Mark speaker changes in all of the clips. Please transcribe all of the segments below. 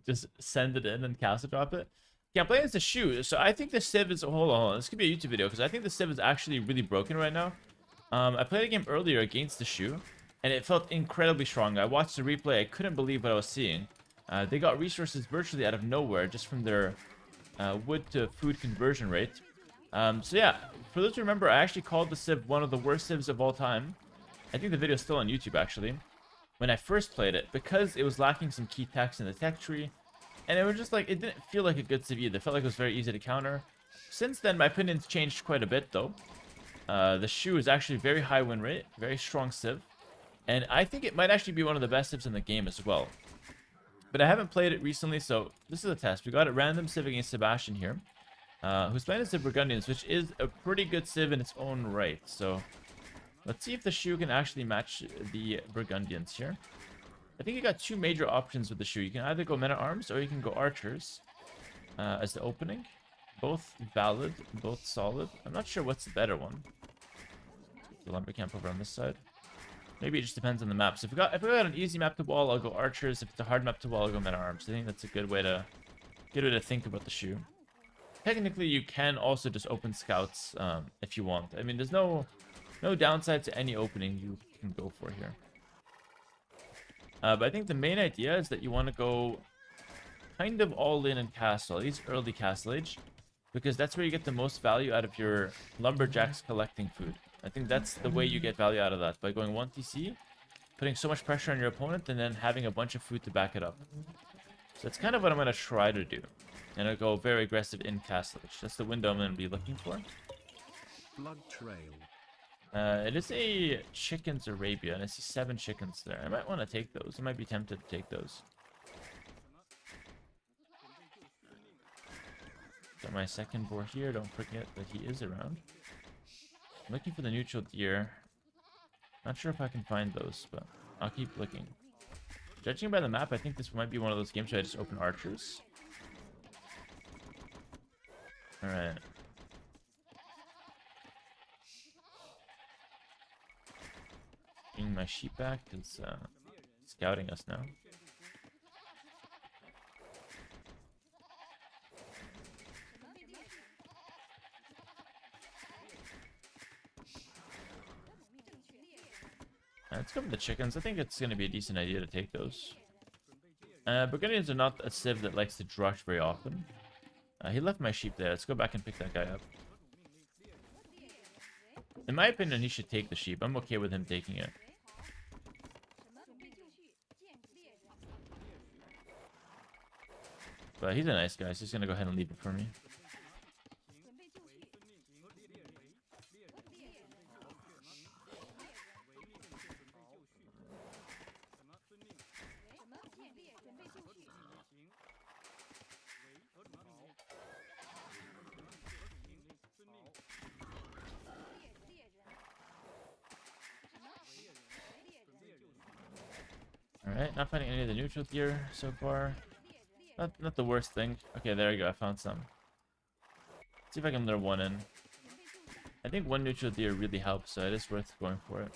Speaker 1: just send it in and castle drop it. Yeah, I'm playing as the Shu, so I think the Civ is... Hold on. This could be a YouTube video, because I think the Civ is actually really broken right now. I played a game earlier against the Shu, and it felt incredibly strong. I watched the replay. I couldn't believe what I was seeing. They got resources virtually out of nowhere just from their wood to food conversion rate. So yeah, for those who remember, I actually called the Civ one of the worst Civs of all time. I think the video is still on YouTube, actually. When I first played it, because it was lacking some key techs in the tech tree, and it was just like, it didn't feel like a good Civ either. It felt like it was very easy to counter. Since then, my opinion's changed quite a bit, though. The Shu is actually very high win rate, very strong Civ, and I think it might actually be one of the best Civs in the game as well. But I haven't played it recently, so this is a test. We got a random Civ against Sebastian here, who's playing as the Burgundians, which is a pretty good Civ in its own right. So let's see if the Shu can actually match the Burgundians here. I think you got two major options with the Shu. You can either go men-at-arms or you can go archers as the opening. Both valid, both solid. I'm not sure what's the better one. The lumber camp over on this side. Maybe it just depends on the map. So if we got an easy map to wall, I'll go archers. If it's a hard map to wall, I'll go men-at-arms. I think that's a good way to think about the Shu. Technically, you can also just open scouts if you want. I mean, there's no downside to any opening you can go for here. But I think the main idea is that you want to go kind of all in castle, at least early castle age, because that's where you get the most value out of your lumberjacks collecting food. I think that's the way you get value out of that, by going 1 TC, putting so much pressure on your opponent, and then having a bunch of food to back it up. So that's kind of what I'm going to try to do. And I'll go very aggressive in castle age. That's the window I'm going to be looking for.
Speaker 2: Blood trail.
Speaker 1: It is a chickens Arabia, and I see 7 chickens there. I might want to take those. I might be tempted to take those. Got my second boar here. Don't forget that he is around. I'm looking for the neutral deer. Not sure if I can find those, but I'll keep looking. Judging by the map, I think this might be one of those games where I just open archers. Alright. Bringing my sheep back is scouting us now. Let's go for the chickens. I think it's going to be a decent idea to take those. Burgundians are not a civ that likes to drush very often. He left my sheep there. Let's go back and pick that guy up. In my opinion, he should take the sheep. I'm okay with him taking it. But he's a nice guy, so he's going to go ahead and leave it for me. Alright, not finding any of the neutral gear so far. Not the worst thing. Okay, there we go. I found some. Let's see if I can lure one in. I think one neutral deer really helps, so it is worth going for it.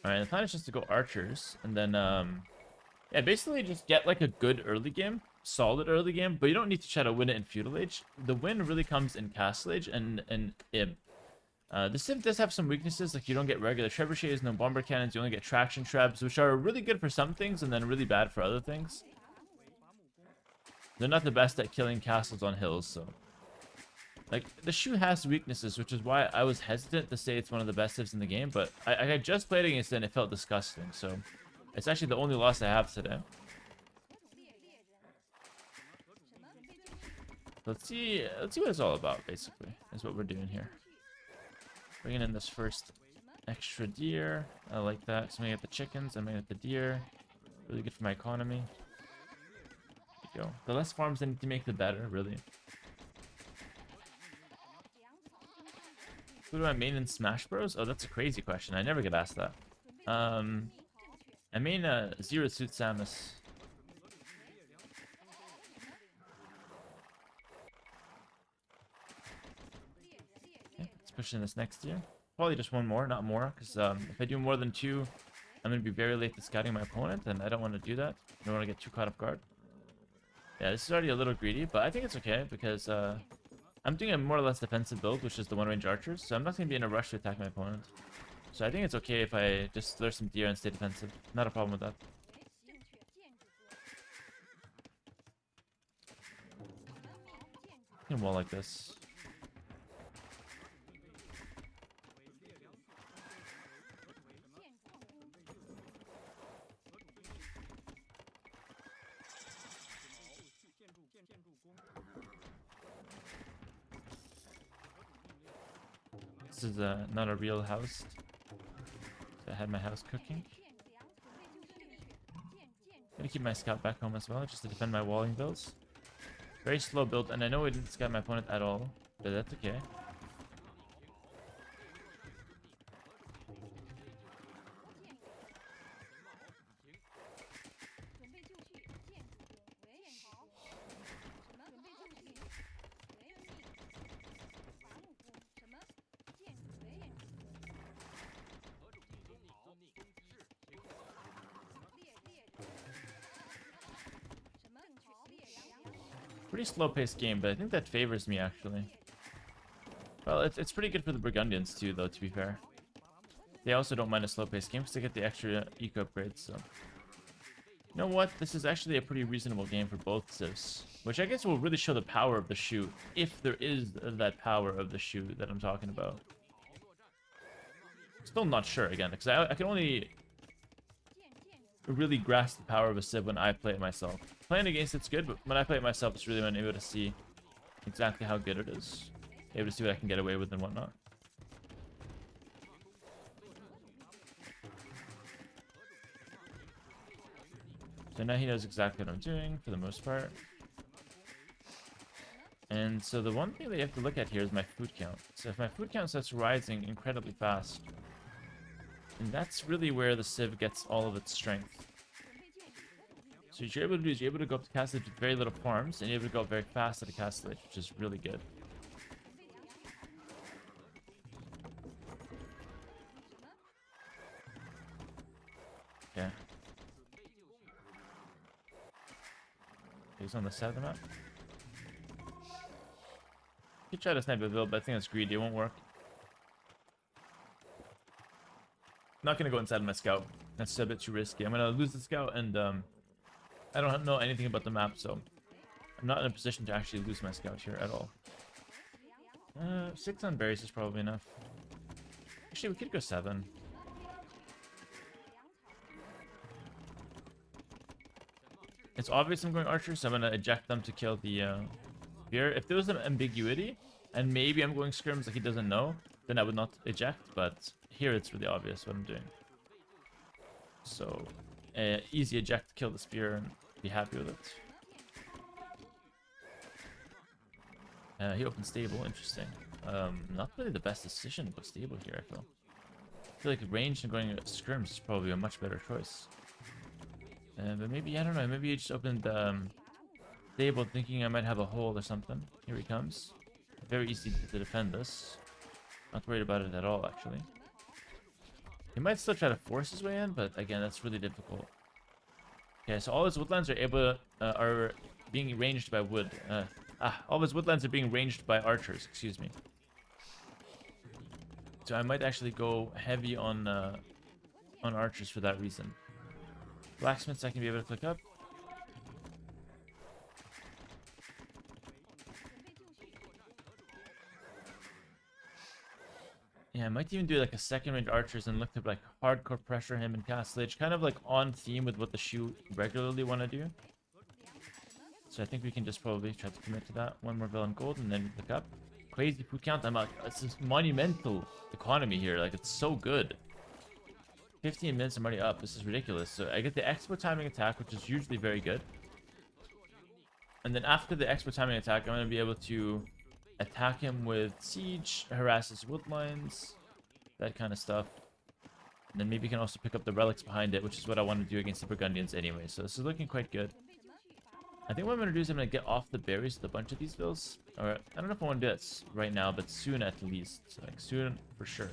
Speaker 1: Alright, the plan is just to go archers, and then, yeah, basically just get like a good early game, solid early game, but you don't need to try to win it in feudal age. The win really comes in castle age and ib. The Civ does have some weaknesses, like you don't get regular trebuchets, no bomber cannons, you only get traction traps, which are really good for some things and then really bad for other things. They're not the best at killing castles on hills, so... Like, the Shu has weaknesses, which is why I was hesitant to say it's one of the best Civs in the game, but I just played against it and it felt disgusting, so... It's actually the only loss I have today. Let's see what it's all about, basically, is what we're doing here. Bringing in this first extra deer. I like that. So I'm gonna get the chickens, I'm gonna get the deer. Really good for my economy. There you go. The less farms I need to make, the better, really. Who do I main in Smash Bros? Oh, that's a crazy question. I never get asked that. I main Zero Suit Samus. Okay, let's push in this next tier. Probably just one more, not more, because if I do more than 2 I'm going to be very late to scouting my opponent, and I don't want to do that. I don't want to get too caught off guard. Yeah, this is already a little greedy, but I think it's okay because I'm doing a more or less defensive build, which is the one-range archers, so I'm not going to be in a rush to attack my opponent. So I think it's okay if I just lure some deer and stay defensive. Not a problem with that. I can wall like this. This is not a real house. So I had my house cooking. I'm gonna keep my scout back home as well, just to defend my walling builds. Very slow build, and I know I didn't scout my opponent at all, but that's okay. Pretty slow-paced game, but I think that favors me, actually. Well, it's pretty good for the Burgundians, too, though, to be fair. They also don't mind a slow-paced game, because they get the extra eco upgrades, so... You know what? This is actually a pretty reasonable game for both civs. Which I guess will really show the power of the shoot, if there is that power of the shoot that I'm talking about. Still not sure, again, because I can only really grasp the power of a civ when I play it myself. Playing against it's good, but when I play it myself, it's really when I'm able to see exactly how good it is. Able to see what I can get away with and whatnot. So now he knows exactly what I'm doing, for the most part. And so the one thing that you have to look at here is my food count. So if my food count starts rising incredibly fast, and that's really where the civ gets all of its strength. So what you're able to do is you're able to go up to castle with very little farms, and you're able to go up very fast at a castle, which is really good. Okay. He's on the side of the map. You could try to snipe a build, but I think that's greedy. It won't work. Not gonna go inside of my scout. That's a bit too risky. I'm gonna lose the scout, and I don't know anything about the map, so I'm not in a position to actually lose my scout here at all. 6 on berries is probably enough. Actually, we could go 7. It's obvious I'm going archer, so I'm gonna eject them to kill the spear. If there was an ambiguity, and maybe I'm going scrims like he doesn't know, then I would not eject, but here it's really obvious what I'm doing. So, easy eject to kill the spear and be happy with it. He opened stable, interesting. Not really the best decision to go stable here, I feel like ranged and going scrims is probably a much better choice. But maybe, I don't know, maybe he just opened stable thinking I might have a hole or something. Here he comes. Very easy to defend this. Not worried about it at all, actually. He might still try to force his way in, but again, that's really difficult. Okay, so all his woodlands are being ranged by wood. All his woodlands are being ranged by archers, excuse me. So I might actually go heavy on archers for that reason. Blacksmiths I can be able to click up. Yeah, I might even do like a second range archers and look to like hardcore pressure him in castle age, kind of like on theme with what the shoot regularly want to do. So I think we can just probably try to commit to that. One more villain gold and then click up. Crazy food count. I'm like, it's this monumental economy here. Like, it's so good. 15 minutes, I'm already up. This is ridiculous. So I get the expo timing attack, which is usually very good. And then after the expo timing attack, I'm going to be able to attack him with siege, harass his wood lines, that kind of stuff. And then maybe you can also pick up the relics behind it, which is what I want to do against the Burgundians anyway. So this is looking quite good. I think what I'm going to do is I'm going to get off the berries with a bunch of these bills. Or I don't know if I want to do this right now, but soon at least. Like soon for sure.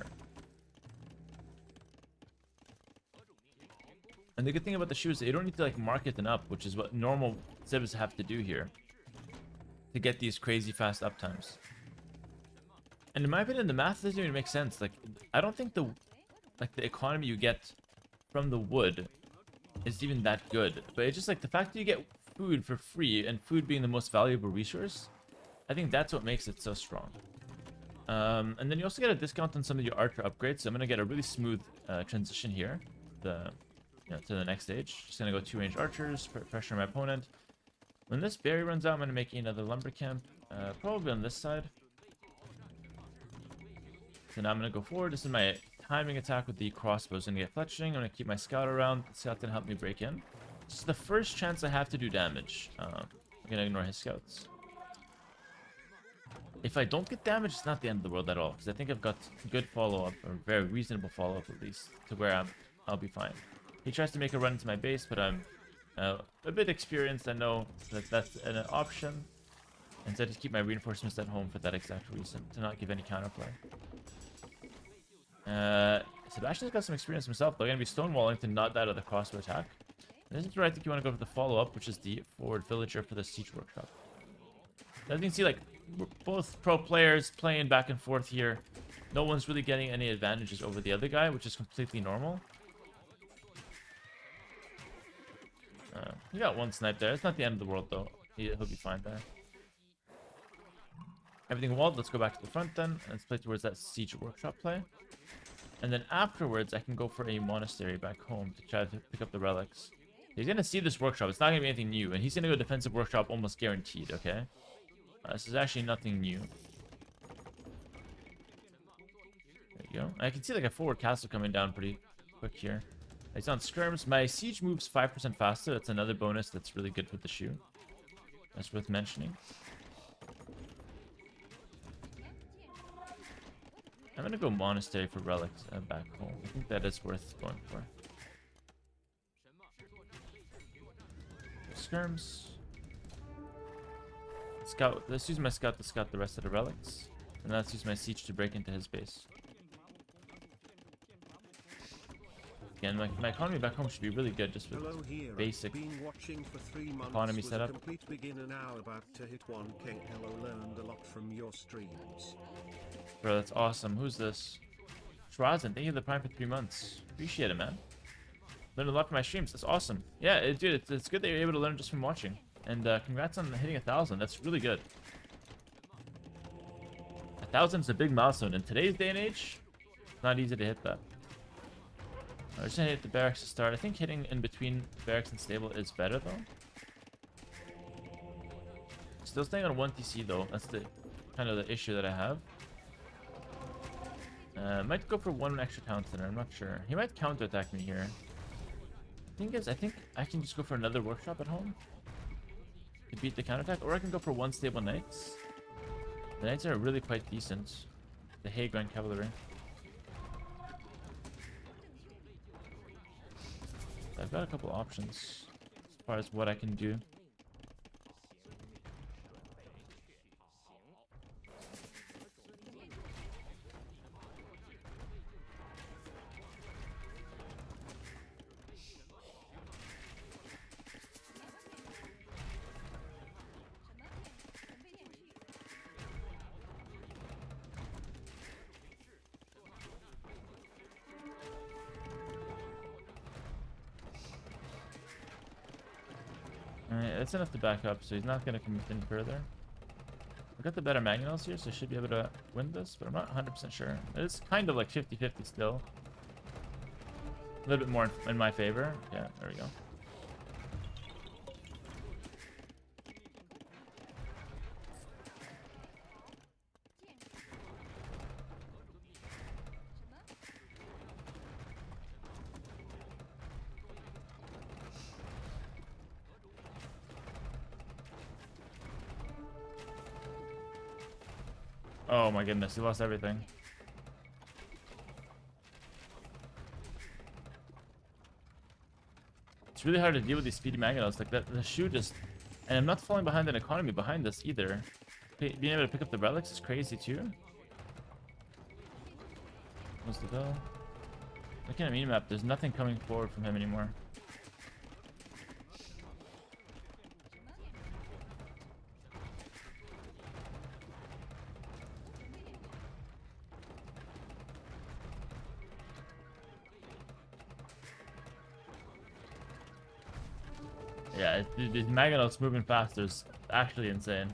Speaker 1: And the good thing about the shoe is that you don't need to like market them up, which is what normal civs have to do here to get these crazy fast uptimes. And in my opinion, the math doesn't even make sense. Like, I don't think the economy you get from the wood is even that good. But it's just like the fact that you get food for free, and food being the most valuable resource, I think that's what makes it so strong. And then you also get a discount on some of your archer upgrades. So I'm gonna get a really smooth transition here, to the next stage. Just gonna go 2-range archers, pressure my opponent. When this berry runs out, I'm gonna make another lumber camp, probably on this side. So now I'm gonna go forward. This is my timing attack with the crossbow. Is gonna get fletching. I'm gonna keep my scout around. The scout's gonna help me break in. This is the first chance I have to do damage. I'm gonna ignore his scouts. If I don't get damage, it's not the end of the world at all, because I think I've got good follow-up, or very reasonable follow-up at least, to where I'll be fine. He tries to make a run into my base, but I'm a bit experienced. I know that that's an option. And so I just keep my reinforcements at home for that exact reason, to not give any counterplay. Sebastian's got some experience himself, though. Going to be stonewalling to not die out of the crossbow attack. And this is where I think you want to go for the follow-up, which is the forward villager for the siege workshop. As you can see, like, both pro players playing back and forth here. No one's really getting any advantages over the other guy, which is completely normal. He got one snipe there. It's not the end of the world, though. He'll be fine there. Everything walled. Let's go back to the front then. Let's play towards that siege workshop play. And then afterwards, I can go for a monastery back home to try to pick up the relics. He's going to see this workshop. It's not going to be anything new. And he's going to go defensive workshop almost guaranteed, okay? This is actually nothing new. There you go. I can see like a forward castle coming down pretty quick here. He's on skirms. My siege moves 5% faster. That's another bonus that's really good with the shoe. That's worth mentioning. I'm gonna go monastery for relics back home. I think that is worth going for. Skirms. Scout. Let's use my scout to scout the rest of the relics. And let's use my siege to break into his base. Again, my economy back home should be really good just with basic economy setup.
Speaker 2: Complete beginner now, about to hit 1K. Hello, learned a lot from your streams.
Speaker 1: Bro, that's awesome. Who's this? Shrazen, thank you for the prime for 3 months. Appreciate it, man. Learned a lot from my streams. That's awesome. Yeah, dude, it's good that you're able to learn just from watching. And congrats on hitting 1,000. That's really good. 1,000 is a big milestone. In today's day and age, it's not easy to hit that. I'm just gonna hit the barracks to start. I think hitting in between barracks and stable is better, though. Still staying on 1 TC, though. That's the kind of the issue that I have. Might go for 1 extra counter. I'm not sure. He might counterattack me here. The thing is, I think I can just go for another workshop at home to beat the counterattack, or I can go for 1 stable knights. The knights are really quite decent. The Hagrand cavalry. I've got a couple options as far as what I can do. Alright, that's enough to back up, so he's not going to come in further. I've got the better mangonels here, so I should be able to win this, but I'm not 100% sure. It's kind of like 50-50 still. A little bit more in my favor. Yeah, there we go. Oh my goodness, he lost everything. It's really hard to deal with these speedy mangonels. Like that, the shoe just... And I'm not falling behind an economy behind this either. Being able to pick up the relics is crazy too. What's the bell? Looking at a mini map, there's nothing coming forward from him anymore. Yeah, these Maganots moving faster is actually insane.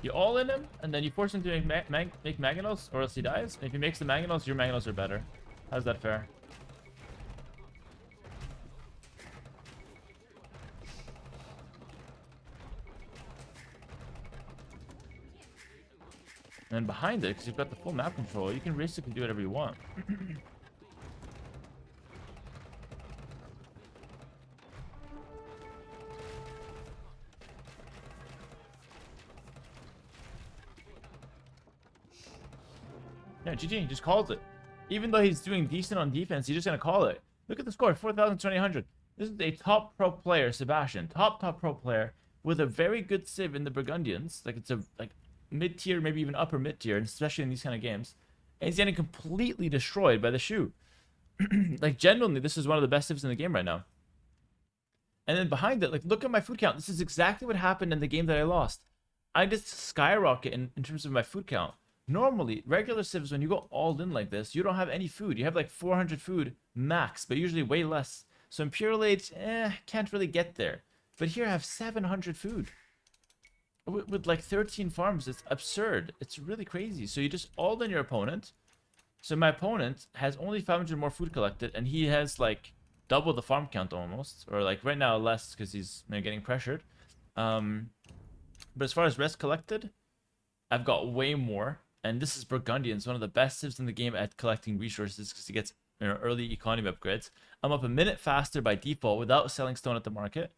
Speaker 1: You all in him, and then you force him to make Maganots, or else he dies. And if he makes the Maganots, your Maganots are better. How's that fair? And then behind it, because you've got the full map control, you can basically do whatever you want. Yeah, GG, just calls it. Even though he's doing decent on defense, he's just gonna call it. Look at the score, 4,200. This is a top pro player, Sebastian. Top pro player with a very good civ in the Burgundians. Like, it's a mid-tier, maybe even upper mid-tier, especially in these kind of games. And he's getting completely destroyed by the shoe. Like, genuinely, this is one of the best civs in the game right now. And then behind it, like, look at my food count. This is exactly what happened in the game that I lost. I just skyrocket in terms of my food count. Normally, regular civs, when you go all in like this, you don't have any food. You have like 400 food max, but usually way less. So in Pure Late, can't really get there. But here I have 700 food. With like 13 farms, it's absurd. It's really crazy. So you just all in your opponent. So my opponent has only 500 more food collected, and he has like double the farm count almost. Or like right now less, because he's getting pressured. But as far as rest collected, I've got way more. And this is Burgundians, one of the best civs in the game at collecting resources because he gets early economy upgrades. I'm up a minute faster by default without selling stone at the market.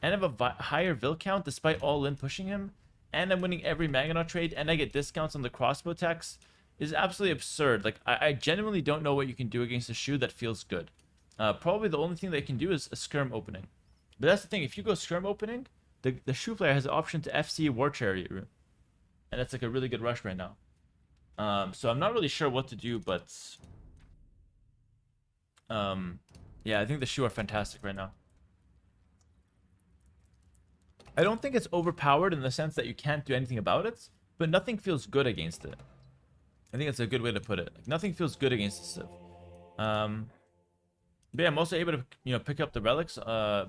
Speaker 1: And I have a higher Vil count despite all in pushing him. And I'm winning every Magnot trade. And I get discounts on the crossbow techs. It's absolutely absurd. Like, I genuinely don't know what you can do against a shoe that feels good. Probably the only thing they can do is a skirm opening. But that's the thing. If you go skirm opening, the shoe player has the option to FC War Chariot route. And that's like a really good rush right now. So I'm not really sure what to do, but yeah, I think the shoe are fantastic right now. I don't think it's overpowered in the sense that you can't do anything about it, but nothing feels good against it. I think that's a good way to put it. Like, nothing feels good against the civ. But yeah, I'm also able to pick up the relics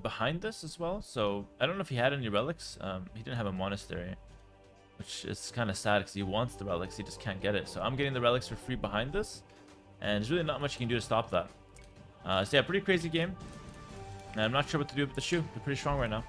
Speaker 1: behind this as well. So I don't know if he had any relics. He didn't have a monastery, which is kind of sad because he wants the relics, he just can't get it. So I'm getting the relics for free behind this, and there's really not much you can do to stop that. So yeah, pretty crazy game. And I'm not sure what to do with the shoe. They're pretty strong right now.